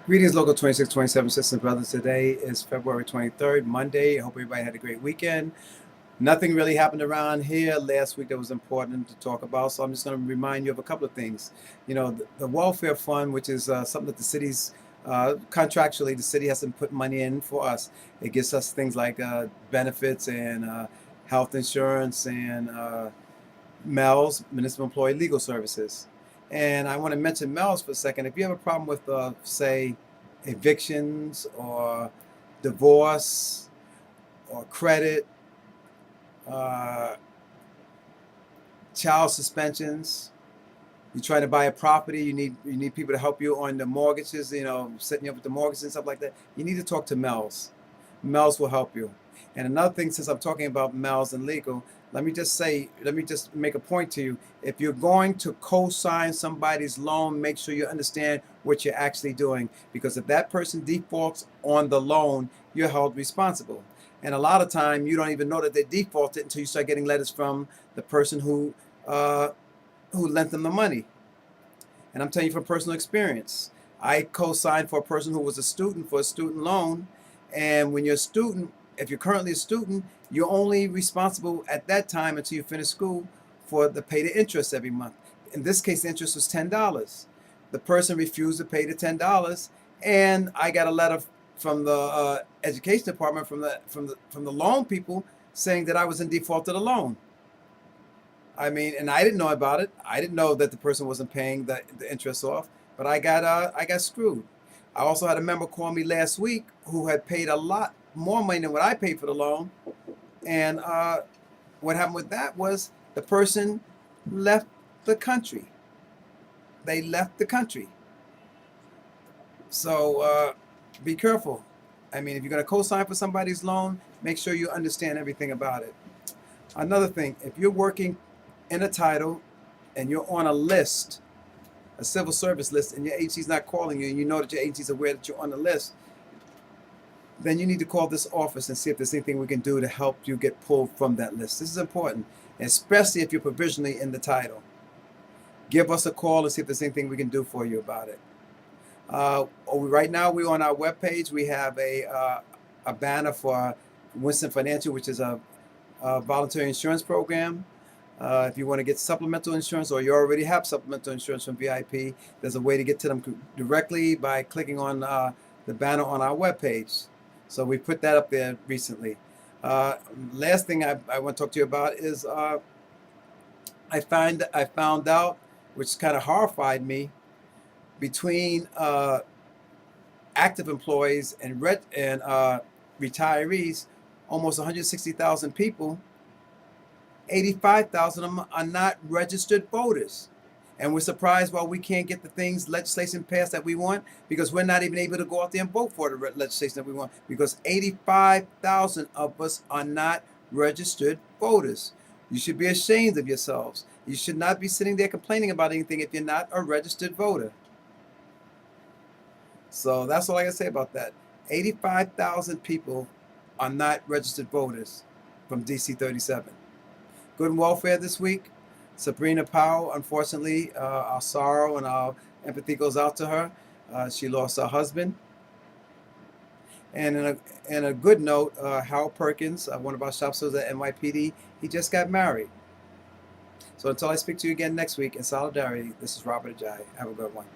Greetings, Local 2627 sisters and brothers. Today is February 23rd, Monday. I hope everybody had a great weekend. Nothing really happened around here last week that was important to talk about, so I'm just going to remind you of a couple of things. You know, the welfare fund, which is something that the city's contractually, the city has to put money in for us. It gives us things like benefits and health insurance and MELS, Municipal Employee Legal Services. And I want to mention MELS for a second. If you have a problem with, say, evictions or divorce or credit, uh, child suspensions, you're trying to buy a property, you need people to help you on the mortgages, you know, setting you up with the mortgages and stuff like that, you need to talk to MELS. MELS will help you. And another thing, since I'm talking about MELS and legal, let me just make a point to you. If you're going to co-sign somebody's loan, make sure you understand what you're actually doing. Because if that person defaults on the loan, you're held responsible. And a lot of time, you don't even know that they defaulted until you start getting letters from the person who lent them the money. And I'm telling you from personal experience. I co-signed for a person who was a student for a student loan. And when you're a student, if you're currently a student, you're only responsible at that time until you finish school for the pay the interest every month. In this case, the interest was $10. The person refused to pay the $10, and I got a letter from the education department from the loan people saying that I was in default of the loan. I mean, and I didn't know about it. I didn't know that the person wasn't paying the interest off, but I got screwed. I also had a member call me last week who had paid a lot more money than what I paid for the loan. And what happened with that was the person left the country. They left the country. So be careful. I mean, if you're going to co-sign for somebody's loan, make sure you understand everything about it. Another thing, if you're working in a title and you're on a list, a civil service list, and your agency's not calling you, and you know that your agency's aware that you're on the list, then you need to call this office and see if there's anything we can do to help you get pulled from that list. This is important, especially if you're provisionally in the title. Give us a call and see if there's anything we can do for you about it. Right now, we're on our webpage. We have a banner for Winston Financial, which is a voluntary insurance program. If you want to get supplemental insurance, or you already have supplemental insurance from VIP, there's a way to get to them directly by clicking on the banner on our webpage. So we put that up there recently. Last thing I want to talk to you about is I found out, which kind of horrified me, between active employees and retirees, almost 160,000 people, 85,000 of them are not registered voters. And we're surprised why we can't get the legislation passed that we want, because we're not even able to go out there and vote for the legislation that we want, because 85,000 of us are not registered voters. You should be ashamed of yourselves. You should not be sitting there complaining about anything if you're not a registered voter. So that's all I can say about that. 85,000 people are not registered voters from DC 37. Good welfare this week. Sabrina Powell, unfortunately, our sorrow and our empathy goes out to her. She lost her husband. And in a good note, Hal Perkins, one of our shop stores at NYPD, he just got married. So until I speak to you again next week, in solidarity, this is Robert Ajay. Have a good one.